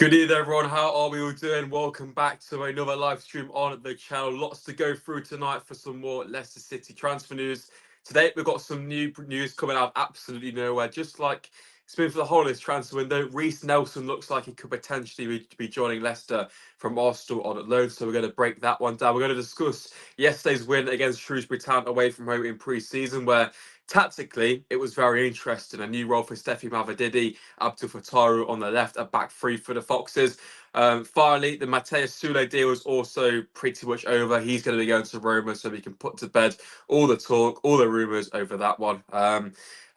Good evening, everyone. How are we all doing? Welcome back to another live stream on the channel. Lots to go through tonight for some more Leicester City transfer news. Today, we've got some new news coming out of absolutely nowhere. Just like it's been for the whole of this transfer window, Reiss Nelson looks like he could potentially be joining Leicester from Arsenal on loan. So we're going to break that one down. We're going to discuss yesterday's win against Shrewsbury Town away from home in pre-season, where tactically, it was very interesting. A new role for Steffi Mavididi, Abdul Fataru on the left, a back three for the Foxes. Finally, the Matias Soule deal is also pretty much over. He's going to be going to Roma, so we can put to bed all the talk, all the rumours over that one.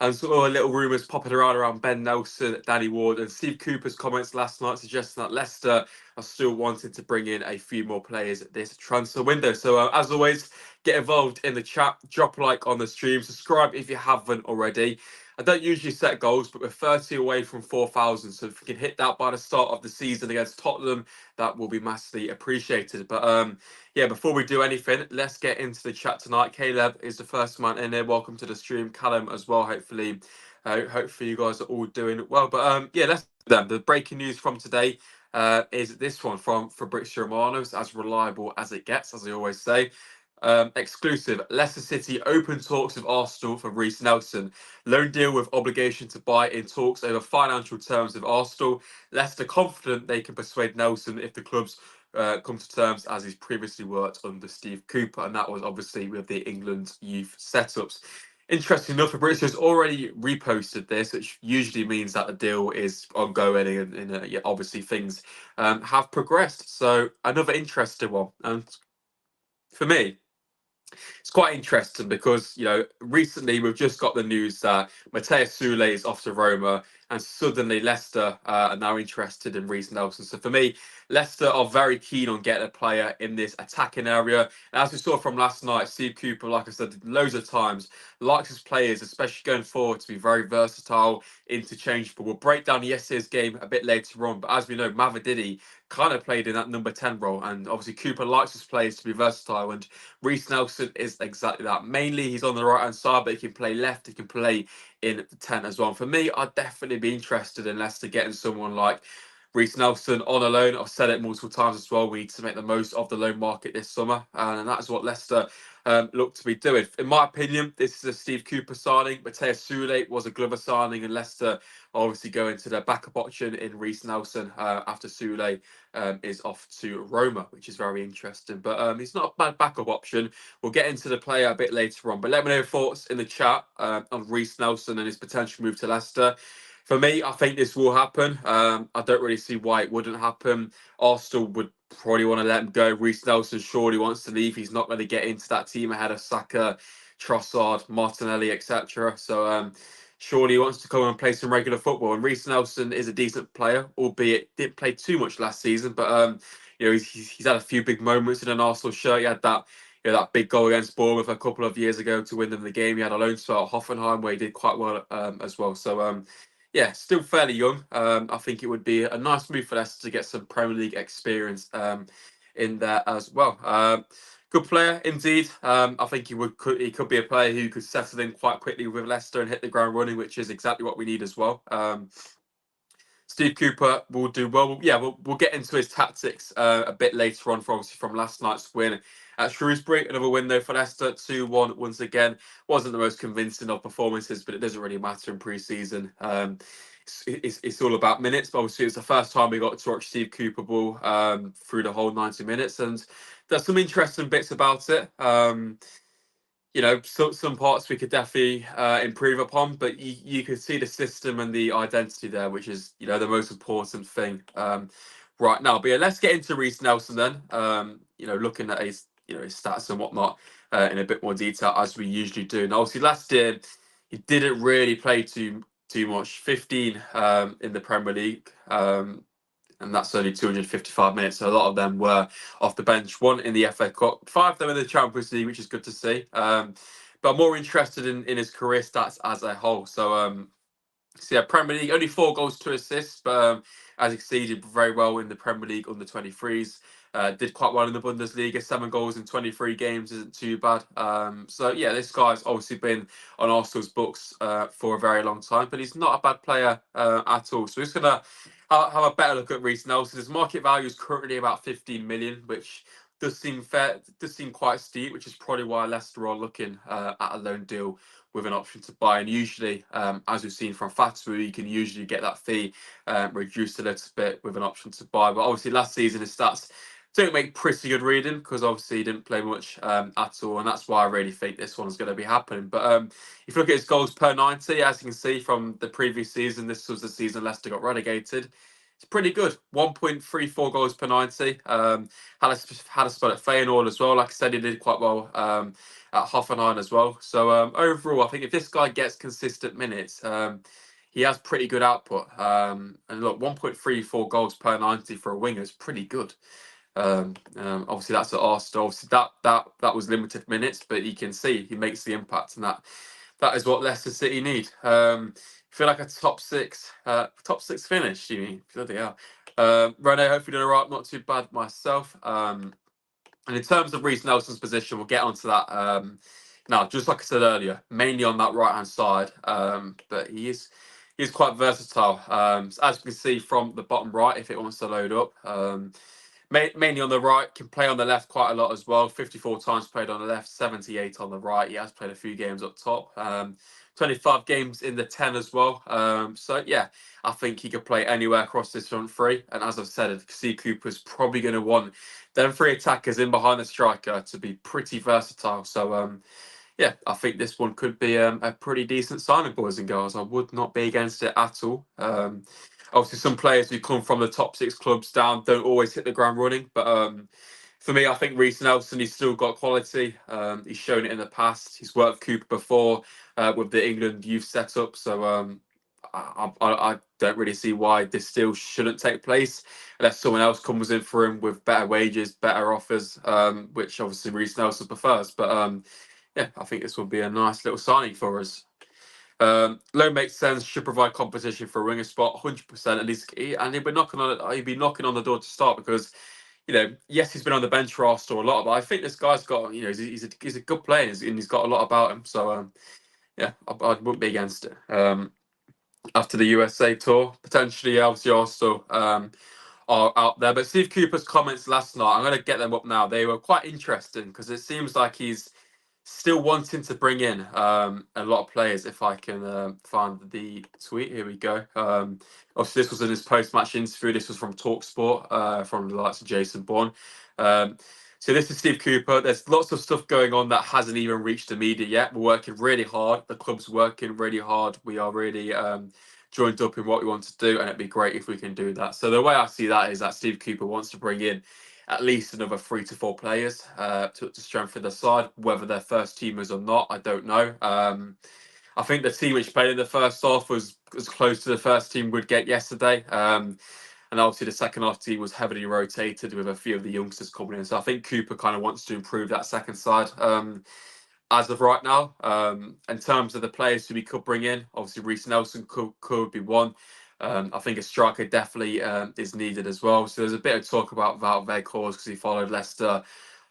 And sort of little rumours popping around Ben Nelson, Danny Ward, and Steve Cooper's comments last night suggesting that Leicester are still wanting to bring in a few more players this transfer window. So, as always, get involved in the chat, drop a like on the stream, subscribe if you haven't already. I don't usually set goals, but we're 30 away from 4,000. So if we can hit that by the start of the season against Tottenham, that will be massively appreciated. But yeah, before we do anything, let's get into the chat tonight. Caleb is the first man in there. Welcome to the stream. Callum as well. Hopefully you guys are all doing well. But yeah, let's them. The breaking news from today is this one from Fabrizio Romano. It's as reliable as it gets, as I always say. Exclusive. Leicester City open talks with Arsenal for Reiss Nelson. Loan deal with obligation to buy in talks over financial terms with Arsenal. Leicester confident they can persuade Nelson if the clubs come to terms, as he's previously worked under Steve Cooper, and that was obviously with the England youth setups. Interesting enough, Fabrizio's already reposted this, which usually means that the deal is ongoing and yeah, obviously things have progressed. So another interesting one. And for me, it's quite interesting because recently we've just got the news that Matias Soule is off to Roma, and suddenly Leicester are now interested in Reiss Nelson. So for me, Leicester are very keen on getting a player in this attacking area. And as we saw from last night, Steve Cooper, like I said loads of times, likes his players, especially going forward, to be very versatile, interchangeable. We'll break down yesterday's game a bit later on, but as we know, Mavididi kind of played in that number 10 role, and obviously Cooper likes his players to be versatile, and Reiss Nelson is exactly that. Mainly, he's on the right hand side, but he can play left, he can play in the 10 as well. And for me, I'd definitely be interested in Leicester getting someone like Reiss Nelson on a loan. I've said it multiple times as well. We need to make the most of the loan market this summer, and that's what Leicester look to be doing. In my opinion, this is a Steve Cooper signing. Matias Soule was a Glover signing, and Leicester obviously go into their backup option in Reiss Nelson after Soule is off to Roma, which is very interesting. But he's not a bad backup option. We'll get into the player a bit later on. But let me know your thoughts in the chat on Reiss Nelson and his potential move to Leicester. For me, I think this will happen. I don't really see why it wouldn't happen. Arsenal would probably want to let him go. Reiss Nelson surely wants to leave. He's not going to get into that team ahead of Saka, Trossard, Martinelli, etc. So surely he wants to come and play some regular football. And Reiss Nelson is a decent player, albeit didn't play too much last season. But he's had a few big moments in an Arsenal shirt. He had that big goal against Bournemouth a couple of years ago to win them the game. He had a loan spell at Hoffenheim where he did quite well as well. So yeah, still fairly young. I think it would be a nice move for Leicester to get some Premier League experience in there as well. Good player indeed. I think he could be a player who could settle in quite quickly with Leicester and hit the ground running, which is exactly what we need as well. Steve Cooper will do well. Yeah, we'll get into his tactics a bit later on, obviously from last night's win at Shrewsbury. Another win though for Leicester, 2-1 once again. Wasn't the most convincing of performances, but it doesn't really matter in pre-season. It's all about minutes. But obviously, it's the first time we got to watch Steve Cooper ball through the whole 90 minutes, and there's some interesting bits about it. Some parts we could definitely improve upon, but you can see the system and the identity there, which is the most important thing right now. But yeah, let's get into Reiss Nelson then. Looking at his stats and whatnot in a bit more detail as we usually do. And obviously last year he didn't really play too much. 15 in the Premier League. And that's only 255 minutes. So a lot of them were off the bench. One in the FA Cup, 5 of them in the Champions League, which is good to see. But I'm more interested in his career stats as a whole. So So yeah, Premier League, only 4 goals, 2 assists, but as you can see, he did very well in the Premier League under 23s. Did quite well in the Bundesliga. 7 goals in 23 games isn't too bad. So yeah, this guy's obviously been on Arsenal's books for a very long time, but he's not a bad player at all. So we're just gonna have a better look at Reiss Nelson. His market value is currently about 15 million, which does seem fair. Does seem quite steep, which is probably why Leicester are looking at a loan deal with an option to buy. And usually, as we've seen from Fatu, you can usually get that fee reduced a little bit with an option to buy. But obviously, last season his stats don't make pretty good reading because obviously he didn't play much at all, and that's why I really think this one's going to be happening. But if you look at his goals per 90, as you can see from the previous season, this was the season Leicester got relegated. It's pretty good. 1.34 goals per 90. Had a spell at Feyenoord as well. Like I said, he did quite well at Hoffenheim as well. So overall, I think if this guy gets consistent minutes, he has pretty good output. And look, 1.34 goals per 90 for a winger is pretty good. Obviously, that's at Arsenal. Obviously, that was limited minutes, but you can see he makes the impact, and that is what Leicester City need. Feel like a top six finish. You mean? Bloody hell. Rene, hopefully doing all right. Not too bad myself. And in terms of Reiss Nelson's position, we'll get onto that now. Just like I said earlier, mainly on that right hand side, but he's quite versatile. So as you can see from the bottom right, if it wants to load up, mainly on the right, can play on the left quite a lot as well. 54 times played on the left, 78 on the right. He has played a few games up top. 25 games in the 10 as well. So yeah, I think he could play anywhere across this front three. And as I've said, Steve Cooper's probably going to want them 3 attackers in behind the striker to be pretty versatile. So yeah, I think this one could be a pretty decent signing, boys and girls. I would not be against it at all. Obviously, some players who come from the top 6 clubs down don't always hit the ground running. But for me, I think Reiss Nelson, he's still got quality. He's shown it in the past. He's worked with Cooper before with the England youth setup. So I don't really see why this still shouldn't take place unless someone else comes in for him with better wages, better offers, which obviously Reiss Nelson prefers. But yeah, I think this will be a nice little signing for us. Loan makes sense. Should provide competition for a winger spot, 100%. At least, and he'd be knocking on the door to start because, yes, he's been on the bench for Arsenal a lot, but I think this guy's got, he's a good player and he's got a lot about him. So yeah, I wouldn't be against it. After the USA tour, potentially, obviously, Arsenal are out there. But Steve Cooper's comments last night, I'm going to get them up now. They were quite interesting because it seems like he's still wanting to bring in a lot of players. If I can find the tweet, here we go. Obviously, this was in his post-match interview. This was from TalkSport, from the likes of Jason Bourne. So this is Steve Cooper. There's lots of stuff going on that hasn't even reached the media yet. We're working really hard. The club's working really hard. We are really joined up in what we want to do, and it'd be great if we can do that. So the way I see that is that Steve Cooper wants to bring in at least another 3 to 4 players to strengthen the side. Whether they're first teamers or not, I don't know. I think the team which played in the first half was as close to the first team would get yesterday. And obviously the second half team was heavily rotated with a few of the youngsters coming in. So I think Cooper kind of wants to improve that second side as of right now. In terms of the players who we could bring in, obviously Reiss Nelson could be one. I think a striker definitely is needed as well. So there's a bit of talk about Wout Weghorst because he followed Leicester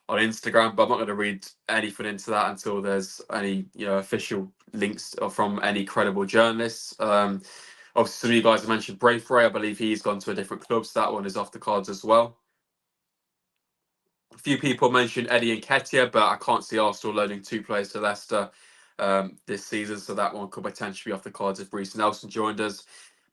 on Instagram, but I'm not going to read anything into that until there's any official links from any credible journalists. Obviously, some of you guys have mentioned Braithwaite. I believe he's gone to a different club, so that one is off the cards as well. A few people mentioned Eddie Nketiah, but I can't see Arsenal loading 2 players to Leicester this season, so that one could potentially be off the cards if Reiss Nelson joined us.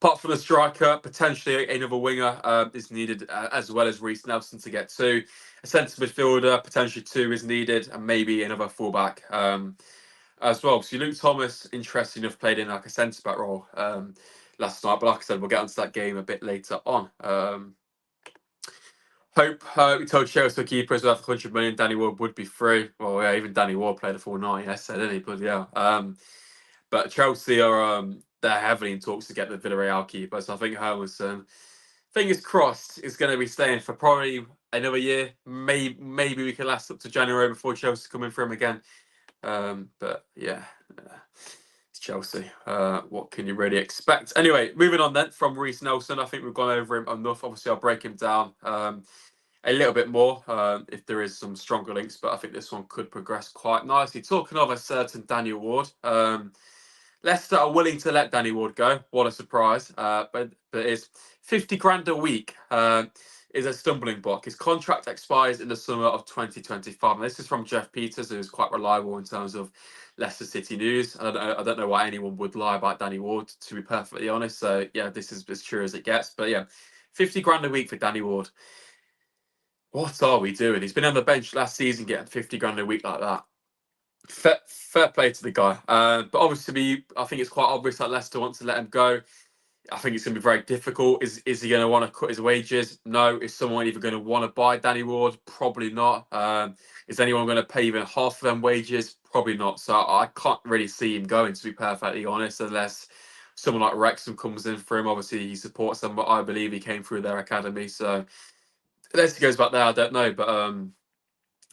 Apart from the striker, potentially another winger is needed, as well as Reiss Nelson to get 2. A centre midfielder, potentially 2 is needed, and maybe another fullback as well. So Luke Thomas, interesting enough, played in like a centre back role last night, but like I said, we'll get onto that game a bit later on. Hope we told Chelsea keepers worth 100 million. Danny Ward would be free. Well, yeah, even Danny Ward played a full 90 yesterday, didn't he? Bloody hell. But Chelsea are they're heavily in talks to get the Villarreal keeper. So I think Hermanson, fingers crossed, is going to be staying for probably another year. Maybe we can last up to January before Chelsea come in for him again. But yeah, Chelsea. What can you really expect? Anyway, moving on then from Reiss Nelson. I think we've gone over him enough. Obviously, I'll break him down a little bit more if there is some stronger links, but I think this one could progress quite nicely. Talking of a certain Daniel Ward, Leicester are willing to let Danny Ward go. What a surprise! But it's 50 grand a week. Is a stumbling block. His contract expires in the summer of 2025. And this is from Jeff Peters, who's quite reliable in terms of Leicester City news. I don't know why anyone would lie about Danny Ward, to be perfectly honest. So yeah, this is as true as it gets. But yeah, 50 grand a week for Danny Ward. What are we doing? He's been on the bench last season getting 50 grand a week like that. Fair play to the guy. But obviously, I think it's quite obvious that Leicester wants to let him go. I think it's going to be very difficult. Is he going to want to cut his wages? No. Is someone even going to want to buy Danny Ward? Probably not. Is anyone going to pay even half of them wages? Probably not. So I can't really see him going, to be perfectly honest, unless someone like Wrexham comes in for him. Obviously, he supports them, but I believe he came through their academy. So unless he goes back there, I don't know. But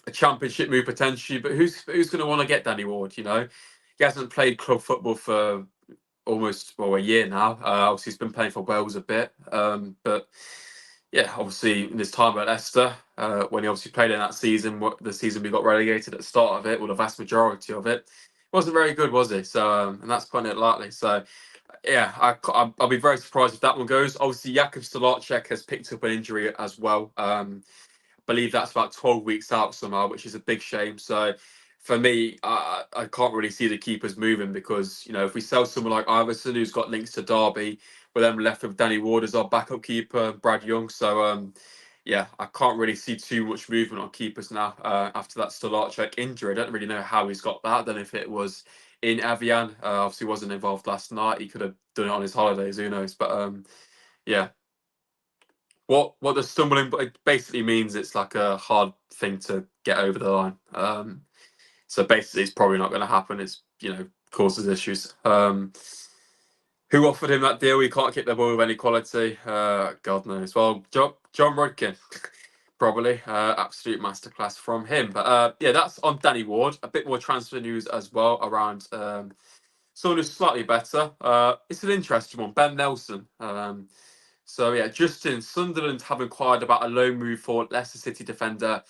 a championship move potentially. But who's going to want to get Danny Ward? You know, he hasn't played club football for almost a year now. Obviously, he's been playing for Wales a bit, but yeah, obviously in his time at Leicester, when he obviously played in that season, the season we got relegated at the start of it, or the vast majority of it, wasn't very good, was he? So, and that's putting it lightly. So, yeah, I'll be very surprised if that one goes. Obviously, Jakub Stolacek has picked up an injury as well. Believe that's about 12 weeks out somehow, which is a big shame. So for me, I can't really see the keepers moving because, you know, if we sell someone like Iverson, who's got links to Derby, we're then left with Danny Ward as our backup keeper, Brad Young. So, yeah, I can't really see too much movement on keepers now after that Stolacek injury. I don't really know how he's got that. I don't know if it was in Evian. Obviously, wasn't involved last night. He could have done it on his holidays. Who knows? But yeah. What the stumbling it basically means it's like a hard thing to get over the line. So basically, it's probably not going to happen. It's causes issues. Who offered him that deal? He can't keep the ball with any quality. God knows. Well, John Rodkin, probably absolute masterclass from him. But yeah, that's on Danny Ward. A bit more transfer news as well around someone who's slightly better. It's an interesting one. Ben Nelson. So yeah, Justin, Sunderland have inquired about a loan move for Leicester City defender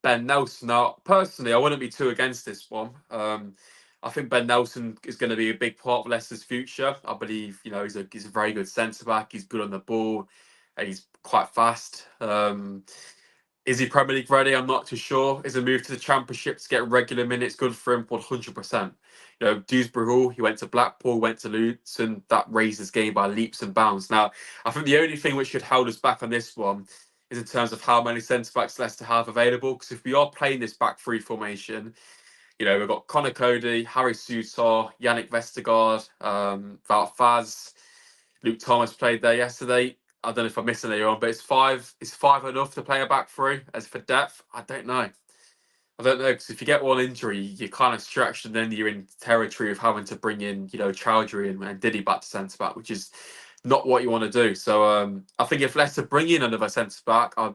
Ben Nelson. Now, personally, I wouldn't be too against this one. I think Ben Nelson is going to be a big part of Leicester's future. I believe, he's a very good centre back. He's good on the ball. And he's quite fast. Is he Premier League ready? I'm not too sure. Is a move to the Championship to get regular minutes good for him? 100%. Dewsbury Hall, he went to Blackpool, went to Luton. That raised his game by leaps and bounds. Now, I think the only thing which should hold us back on this one is in terms of how many centre-backs Leicester have available. Because if we are playing this back three formation, we've got Connor Cody, Harry Souttar, Yannick Vestergaard, Wout Faz, Luke Thomas played there yesterday. I don't know if I'm missing anyone, but it's five. Is five enough to play a back three? As for depth, I don't know. Because if you get one injury, you're kind of stretched, and then you're in territory of having to bring in, Chowdhury and Diddy back to centre back, which is not what you want to do. So I think if Leicester bring in another centre back, I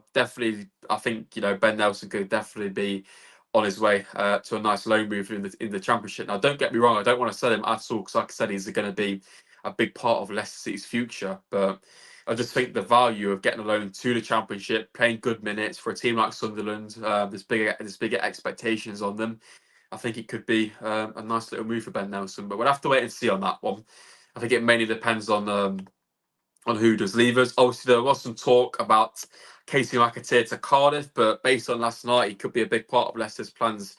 think Ben Nelson could definitely be on his way to a nice loan move in the Championship. Now, don't get me wrong, I don't want to sell him at all because, like I said, he's going to be a big part of Leicester City's future, but I just think the value of getting a loan to the Championship, playing good minutes for a team like Sunderland, there's bigger expectations on them. I think it could be a nice little move for Ben Nelson, but we'll have to wait and see on that one. I think it mainly depends on who does leave us. Obviously, there was some talk about Casey McAteer to Cardiff, but based on last night, he could be a big part of Leicester's plans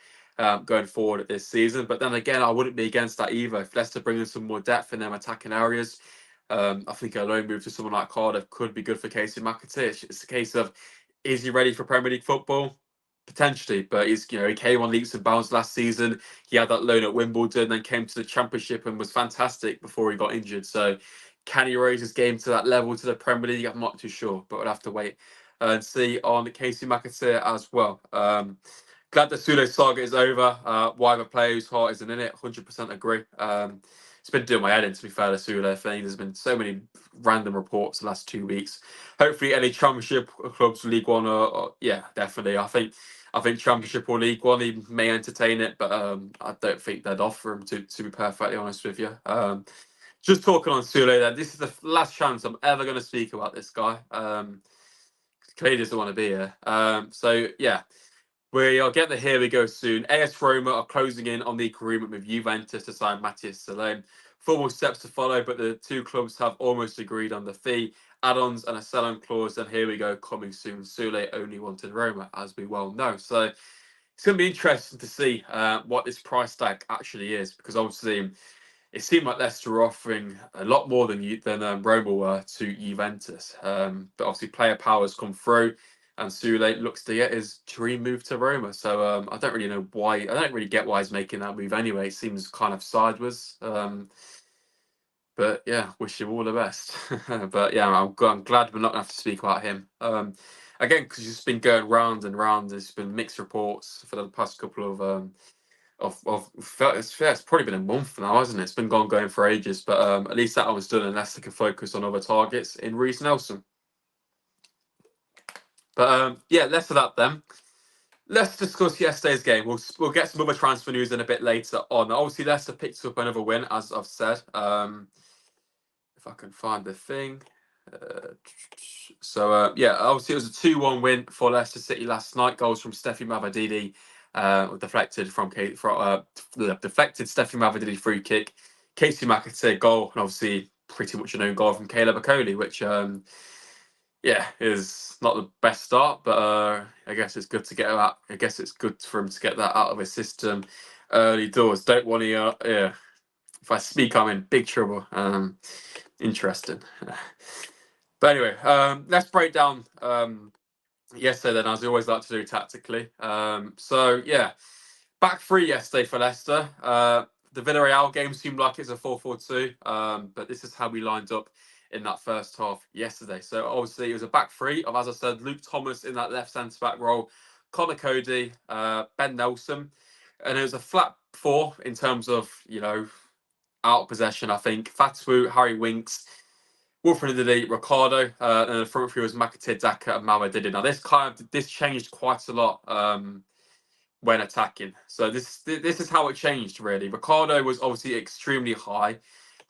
going forward this season. But then again, I wouldn't be against that either. If Leicester bring in some more depth in them attacking areas, I think a loan move to someone like Cardiff could be good for Casey McAteer. It's a case of, is he ready for Premier League football? Potentially, but he came on leaps and bounds last season. He had that loan at Wimbledon, then came to the Championship and was fantastic before he got injured. So, can he raise his game to that level to the Premier League? I'm not too sure, but we'll have to wait and see on Casey McAteer as well. Glad the Soule saga is over. Why the player whose heart isn't in it? 100% agree. it's been doing my head in, to be fair, the Soule thing. There's been so many random reports the last 2 weeks. Hopefully, any Championship clubs, League One, or yeah, definitely. I think Championship or League One, he may entertain it, but I don't think they'd offer him, to be perfectly honest with you. Just talking on Soule, then, this is the last chance I'm ever going to speak about this guy. Clearly doesn't want to be here. So yeah, we are getting the here we go soon. AS Roma are closing in on the agreement with Juventus to sign Matias Soule. Formal steps to follow, but the two clubs have almost agreed on the fee, add-ons, and a sell-on clause. And here we go, coming soon. Soule only wanted Roma, as we well know. So it's going to be interesting to see what this price tag actually is, because obviously it seemed like Leicester were offering a lot more than Roma were to Juventus. But obviously player power has come through, and Soule looks to get his dream move to Roma. So I don't really know why. I don't really get why he's making that move anyway. It seems kind of sideways. But yeah, wish him all the best. But yeah, I'm glad we're not going to have to speak about him. Again, because it's been going round and round. There's been mixed reports for the past couple of it's probably been a month now, hasn't it? It's been going for ages, but at least that one was done, and Leicester can focus on other targets in Reiss Nelson. But yeah, less of that then. Let's discuss yesterday's game. We'll get some other transfer news in a bit later on. Obviously, Leicester picked up another win, as I've said. If I can find the thing. Yeah, obviously it was a 2-1 win for Leicester City last night. Goals from Steffi Mavididi, deflected Steffi Mavididi free kick, Casey McAteer goal, and obviously pretty much an own goal from Caleb Okoli, which yeah, is not the best start, but I guess it's good to get that. I guess it's good for him to get that out of his system early doors. Don't want to, yeah. If I speak, I'm in big trouble. Interesting. But anyway, let's break down yesterday then, as we always like to do tactically. So yeah, back three yesterday for Leicester. The Villarreal game seemed like it's a 4-4-2, but this is how we lined up in that first half yesterday. So obviously it was a back three of, as I said, Luke Thomas in that left centre back role, Connor Cody, Ben Nelson, and it was a flat four in terms of out of possession. I think Fatu, Harry Winks, Wilfred Ndidi, Ricardo, and the front three was McAteer, Daka, and Mavididi. Now this changed quite a lot when attacking. So this is how it changed really. Ricardo was obviously extremely high.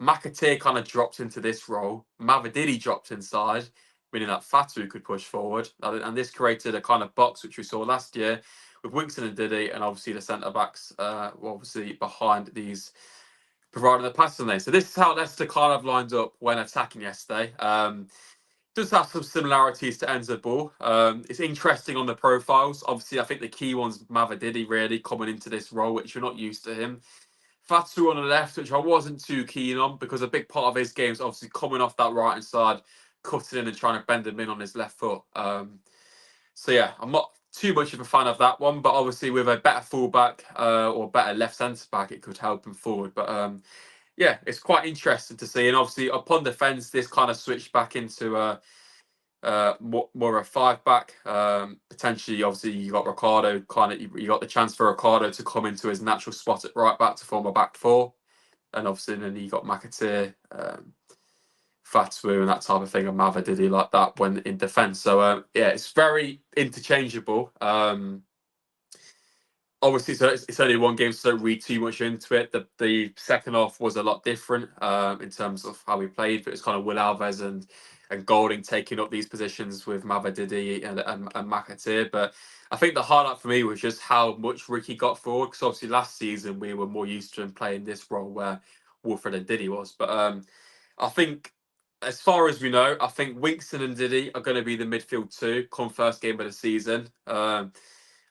McAteer kind of dropped into this role. Mavididi dropped inside, meaning that Fatu could push forward, and this created a kind of box which we saw last year with Winks and Ndidi, and obviously the centre backs were obviously behind these, providing the passing lane. So this is how Leicester kind of lined up when attacking yesterday. Does have some similarities to Enzo Ball. It's interesting on the profiles. Obviously, I think the key one's Mavididi really coming into this role, which you're not used to him. Fatu on the left, which I wasn't too keen on, because a big part of his game is obviously coming off that right hand side, cutting in and trying to bend him in on his left foot. So yeah, I'm not too much of a fan of that one, but obviously with a better fullback or better left centre back, it could help him forward. But yeah, it's quite interesting to see. And obviously upon defence, this kind of switched back into more of a five back. Potentially, obviously, you got Ricardo. You got the chance for Ricardo to come into his natural spot at right back to form a back four, and obviously then you got McAteer, Fatu, and that type of thing, and Mavididi like that when in defence. So yeah, it's very interchangeable. Obviously, so it's only one game, so don't read too much into it. The second half was a lot different in terms of how we played, but it's kind of Will Alves and Golding taking up these positions with Mavididi and McAteer. But I think the highlight for me was just how much Ricky got forward, because obviously last season we were more used to him playing this role where Wilfred and Diddy was. But I think, as far as we know, I think Winston and Diddy are going to be the midfield two come first game of the season.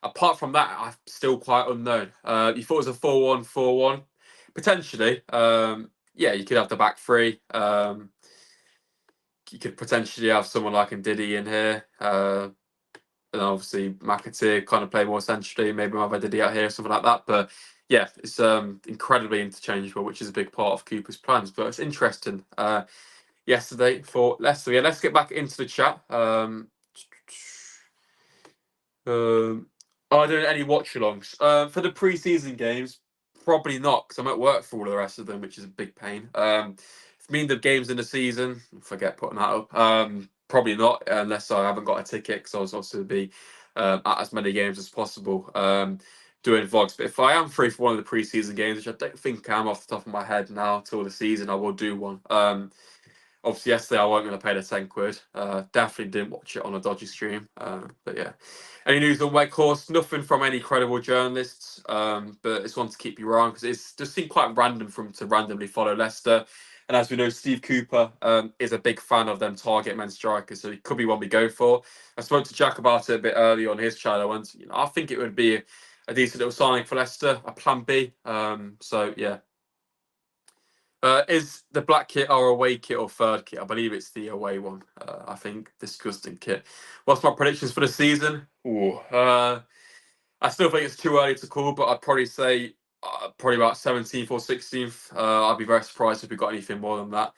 Apart from that, I'm still quite unknown. You thought it was a 4-1-4-1? Potentially. Yeah, you could have the back three. You could potentially have someone like Ndidi in here. And obviously McAteer kind of play more centrally, maybe Mavididi out here, something like that. But yeah, it's incredibly interchangeable, which is a big part of Cooper's plans. But it's interesting. Yesterday for Leicester. Yeah, let's get back into the chat. Are there any watch-alongs? For the pre-season games, probably not, because I'm at work for all of the rest of them, which is a big pain. If mean the games in the season, forget putting that up. Probably not, unless I haven't got a ticket, because I was also be at as many games as possible. Doing vlogs, but if I am free for one of the preseason games, which I don't think I am off the top of my head now till the season, I will do one. Obviously, yesterday I wasn't going to pay the £10. Definitely didn't watch it on a dodgy stream. But yeah, any news on Weghorst? Nothing from any credible journalists. But it's one to keep you around because it's just seemed quite random for him to randomly follow Leicester. And as we know, Steve Cooper is a big fan of them target men strikers, so it could be one we go for. I spoke to Jack about it a bit earlier on his channel, and I think it would be a decent little signing for Leicester, a plan B. So yeah. Is the black kit our away kit or third kit? I believe it's the away one. I think disgusting kit. What's my predictions for the season? Ooh, I still think it's too early to call, but I'd probably say probably about 17th or 16th. I'd be very surprised if we got anything more than that.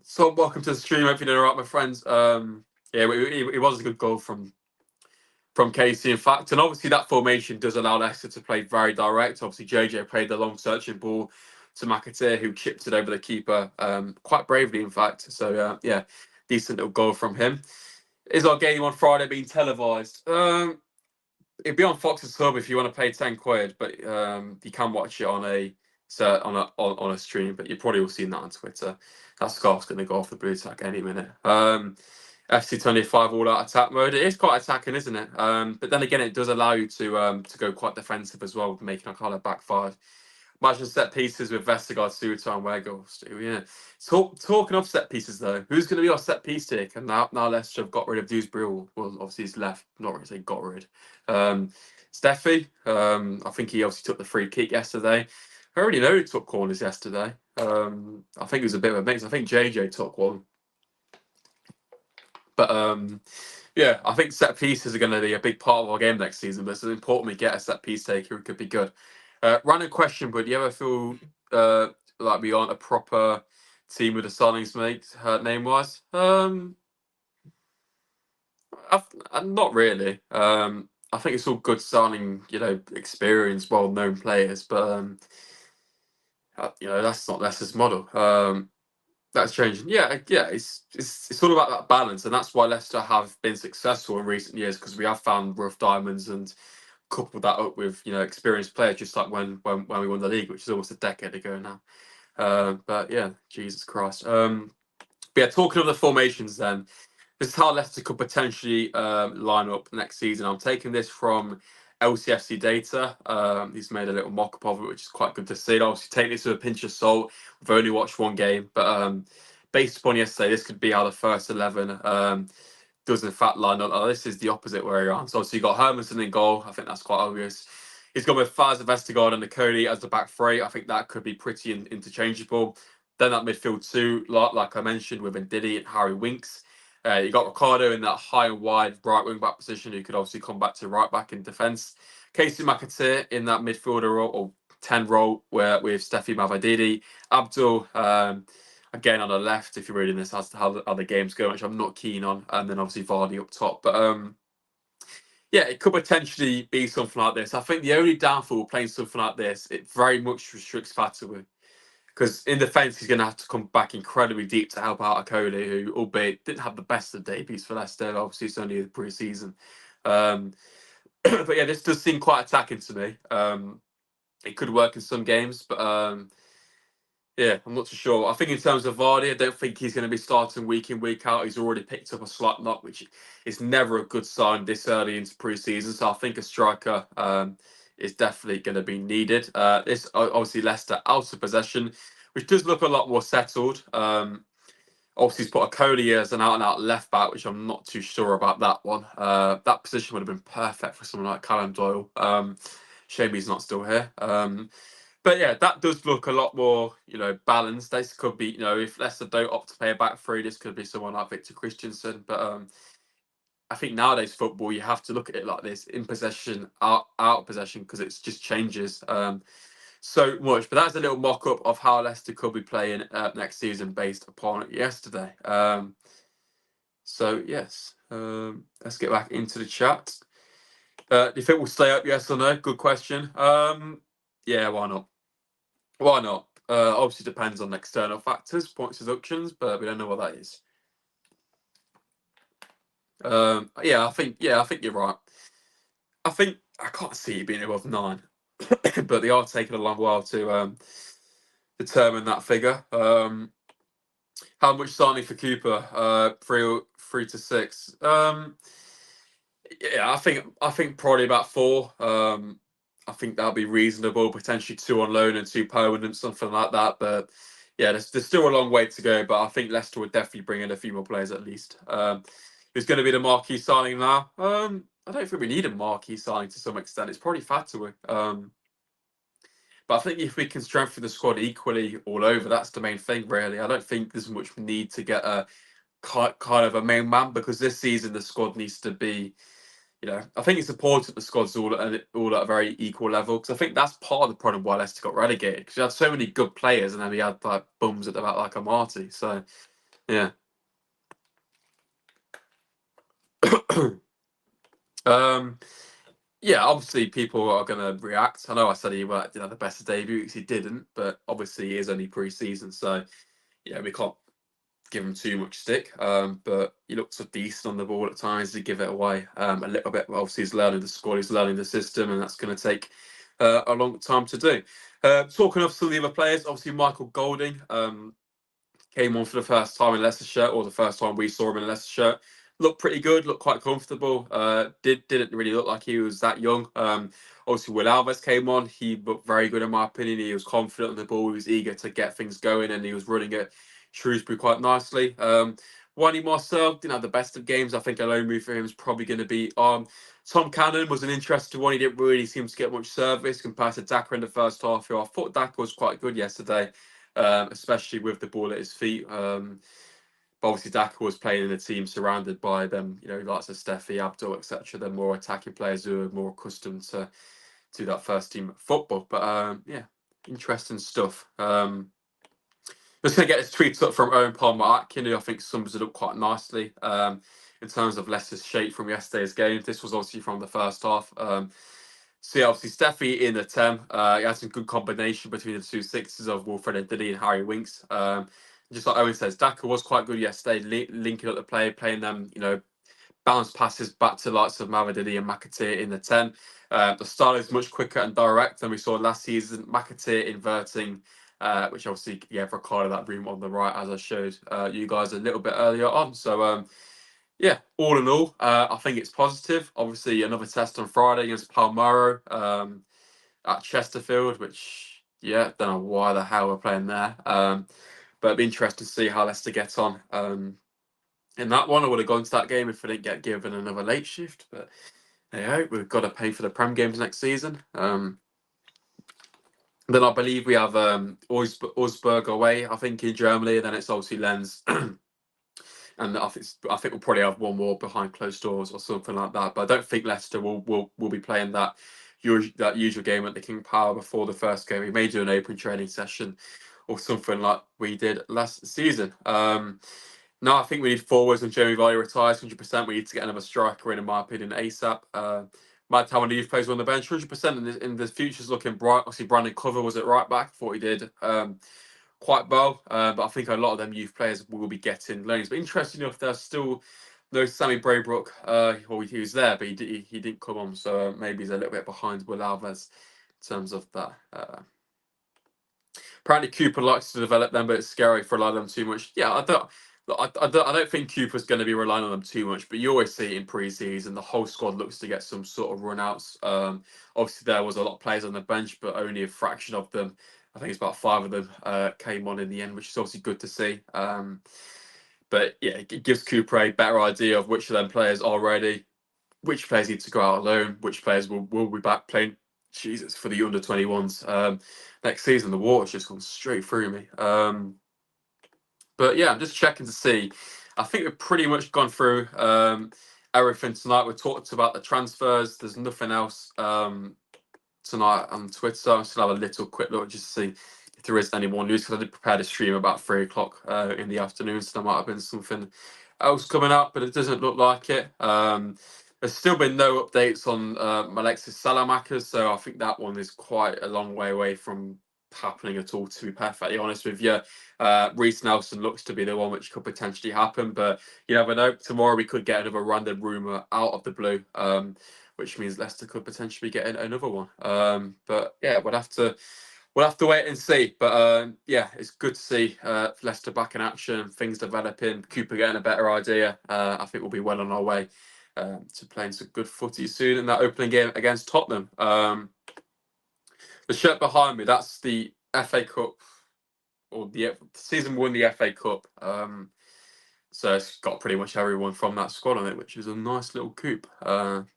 So welcome to the stream. Hope you're doing all right, my friends. Yeah, it was a good goal from Casey, in fact. And obviously that formation does allow Leicester to play very direct. Obviously, JJ played the long searching ball to McAteer, who chipped it over the keeper quite bravely, in fact. So, yeah, decent little goal from him. Is our game on Friday being televised? It'd be on Fox's Hub if you want to pay £10, but you can watch it on a stream. But you probably will see that on Twitter. That scarf's going to go off the blue tack any minute. FC25 all-out attack mode. It is quite attacking, isn't it? But then again, it does allow you to go quite defensive as well, making a kind of backfire. Imagine set pieces with Vestergaard, Suter, and Weghorst. Yeah. Talking of set pieces, though, who's going to be our set piece taker? Now Leicester have got rid of Dewsbury. Well, obviously he's left. Not really say got rid. Steffi. I think he obviously took the free kick yesterday. I already know who took corners yesterday. I think it was a bit of a mix. I think JJ took one. But yeah, I think set pieces are going to be a big part of our game next season. But it's important we get a set piece taker who could be good. Random question, but do you ever feel like we aren't a proper team with the signings made name wise? Not really. I think it's all good signing, experienced, well known players, but that's not Leicester's model. That's changing. Yeah, yeah. It's all about that balance, and that's why Leicester have been successful in recent years because we have found rough diamonds and coupled that up with experienced players, just like when we won the league, which is almost a decade ago now. But yeah, Jesus Christ. But yeah, talking of the formations, then this is how Leicester could potentially line up next season. I'm taking this from Lcfc data. He's made a little mock-up of it, which is quite good to see. Obviously, take this with a pinch of salt. We've only watched one game, but based upon yesterday, this could be how the first 11 does in fact line up. Oh, this is the opposite way around. So obviously, you got Hermanson in goal. I think that's quite obvious. He's gone with Faz, Vestergaard, and Nicoli as the back three. I think that could be pretty interchangeable. Then that midfield two, like I mentioned, with Ndidi and Harry Winks. You got Ricardo in that high and wide right wing back position, who could obviously come back to right back in defence. Casey McAteer in that midfielder role or 10 role where with Steffi Mavadidi. Abdul again on the left, if you're reading this as to how the game's going, which I'm not keen on, and then obviously Vardy up top. But yeah, it could potentially be something like this. I think the only downfall playing something like this, it very much restricts Fatawu. Because in defence, he's going to have to come back incredibly deep to help out Akoli, who, albeit didn't have the best of debuts for Leicester. Obviously, it's only the pre-season. But yeah, this does seem quite attacking to me. It could work in some games, but yeah, I'm not too sure. I think in terms of Vardy, I don't think he's going to be starting week in, week out. He's already picked up a slight knock, which is never a good sign this early into pre-season. So I think a striker is definitely going to be needed. This obviously Leicester out of possession, which does look a lot more settled. Obviously, he's put a Cody as an out-and-out left back, which I'm not too sure about that one. That position would have been perfect for someone like Callum Doyle. Shame he's not still here. But yeah, that does look a lot more, balanced. This could be, if Leicester don't opt to pay a back three, this could be someone like Victor Christensen. But I think nowadays football, you have to look at it like this: in possession, out of possession, because it just changes so much. But that's a little mock-up of how Leicester could be playing next season based upon yesterday. So yes, let's get back into the chat. Do you think we'll stay up? Yes or no? Good question. Yeah, why not? Why not? Obviously depends on external factors, points deductions, but we don't know what that is. I think you're right. I think I can't see it being above 9, but they are taking a long while to determine that figure. How much signing for Cooper? 3 to 6. Yeah, I think probably about 4. I think that'll be reasonable. Potentially 2 on loan and 2 permanent, something like that. But yeah, there's still a long way to go. But I think Leicester would definitely bring in a few more players at least. Who's going to be the marquee signing now? I don't think we need a marquee signing to some extent. It's probably Fatui. But I think if we can strengthen the squad equally all over, that's the main thing, really. I don't think there's much need to get a kind of a main man, because this season the squad needs to be, I think it's important the squad's all at a very equal level, because I think that's part of the problem why Leicester got relegated, because we had so many good players and then we had like bums at the back like a Marty. So yeah. um, yeah, obviously people are going to react. I know I said he didn't have the best debut because he didn't, but obviously he is only pre-season, so yeah, we can't give him too much stick. But he looks decent on the ball at times to give it away a little bit. But obviously, he's learning the squad, he's learning the system, and that's going to take a long time to do. Talking of some of the other players, obviously Michael Golding came on for the first time in Leicester shirt, or the first time we saw him in a Leicester shirt. Looked pretty good, looked quite comfortable. Didn't really look like he was that young. Obviously, Will Alves came on. He looked very good in my opinion. He was confident on the ball. He was eager to get things going, and he was running at Shrewsbury quite nicely. Wani Marcel didn't have the best of games. I think a loan move for him is probably going to be on. Tom Cannon was an interesting one. He didn't really seem to get much service compared to Daka in the first half. Who I thought Daka was quite good yesterday, especially with the ball at his feet. But obviously, Daka was playing in a team surrounded by them, lots of Steffi, Abdul, etc. They're more attacking players who are more accustomed to that first team football. But yeah, interesting stuff. Just going to get this tweet up from Owen Palmer-Atkin, who I think sums it up quite nicely in terms of Leicester's shape from yesterday's game. This was obviously from the first half. So yeah, obviously Steffi in the 10. He had some good combination between the two sixes of Wilfred Ndidi and Harry Winks. Just like Owen says, Daka was quite good yesterday, linking up the play, playing them, bounce passes back to the likes of Mavididi and McAteer in the 10. The style is much quicker and direct than we saw last season. McAteer inverting, which obviously gave Ricardo that room on the right, as I showed you guys a little bit earlier on. So yeah, all in all, I think it's positive. Obviously, another test on Friday against Palmero at Chesterfield, which, yeah, don't know why the hell we're playing there. But it'd be interesting to see how Leicester get on. In that one, I would have gone to that game if I didn't get given another late shift. But hey, we've got to pay for the Prem games next season. Then I believe we have Augsburg away, I think, in Germany. And then it's obviously Lens. And I think we'll probably have one more behind closed doors or something like that. But I don't think Leicester will be playing that usual game at the King Power before the first game. We may do an open training session or something like we did last season. No, I think we need forwards, and Jamie Vardy retires 100%. We need to get another striker in my opinion, ASAP. Might have one of the youth players on the bench 100%. In the future's looking bright. Obviously, Brandon Cover was at right back. Thought he did quite well, but I think a lot of them youth players will be getting loans. But interesting enough, there's still no Sammy Braybrook. Well, he was there, but he didn't come on, so maybe he's a little bit behind Will Alves in terms of that. Apparently, Cooper likes to develop them, but it's scary for a lot of them too much. Yeah, I don't think Cooper's going to be relying on them too much, but you always see it in pre-season. The whole squad looks to get some sort of run-outs. Obviously, there was a lot of players on the bench, but only a fraction of them. I think it's about 5 of them came on in the end, which is obviously good to see. But yeah, it gives Cooper a better idea of which of them players are ready, which players need to go out alone, which players will be back playing. Jesus, for the under-21s next season. The water's just gone straight through me. But yeah, I'm just checking to see. I think we've pretty much gone through everything tonight. We talked about the transfers. There's nothing else tonight on Twitter. So I'm just gonna have a little quick look just to see if there is any more news, because I did prepare to stream about 3 o'clock in the afternoon, so there might have been something else coming up, but it doesn't look like it. There's still been no updates on Alexis Salamakers, so I think that one is quite a long way away from happening at all, to be perfectly honest with you. Reiss Nelson looks to be the one which could potentially happen, but you never know. Tomorrow we could get another random rumour out of the blue, which means Leicester could potentially get another one. But yeah, we'll have to wait and see. But yeah, it's good to see Leicester back in action, things developing, Cooper getting a better idea. I think we'll be well on our way to playing some good footy soon in that opening game against Tottenham. The shirt behind me, that's the FA Cup, or the season one, the FA Cup. So it's got pretty much everyone from that squad on it, which is a nice little coup.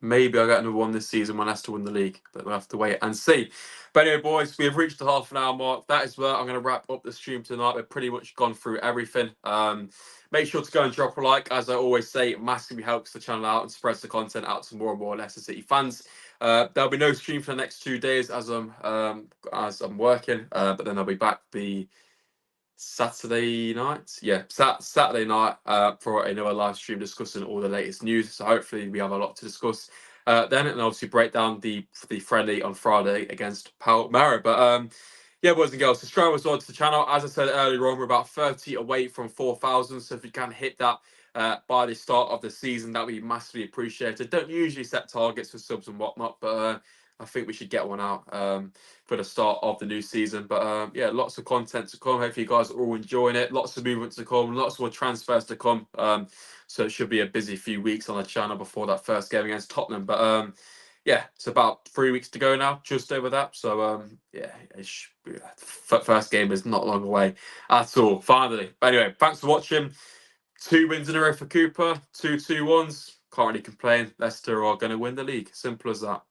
Maybe I'll get another one this season when Leicester win the league, but we'll have to wait and see. But anyway, boys, we have reached the half an hour mark. That is where I'm going to wrap up the stream tonight. We've pretty much gone through everything. Make sure to go and drop a like. As I always say, it massively helps the channel out and spreads the content out to more and more Leicester City fans. There'll be no stream for the next 2 days as I'm working, but then I'll be back Saturday night. Yeah, Saturday night for another live stream discussing all the latest news. So hopefully we have a lot to discuss then, and obviously break down the friendly on Friday against Palmera. But yeah, boys and girls, subscribe as well to the channel. As I said earlier on, we're about 30 away from 4,000. So if you can hit that by the start of the season, that would be massively appreciated. Don't usually set targets for subs and whatnot, but I think we should get one out for the start of the new season. But yeah, lots of content to come. Hopefully you guys are all enjoying it. Lots of movement to come, lots more transfers to come. So it should be a busy few weeks on the channel before that first game against Tottenham. But yeah, it's about 3 weeks to go now, just over that. So yeah, first game is not long away at all, finally. But anyway, thanks for watching. 2 wins in a row for Cooper, 2-2-1s. Can't really complain. Leicester are going to win the league. Simple as that.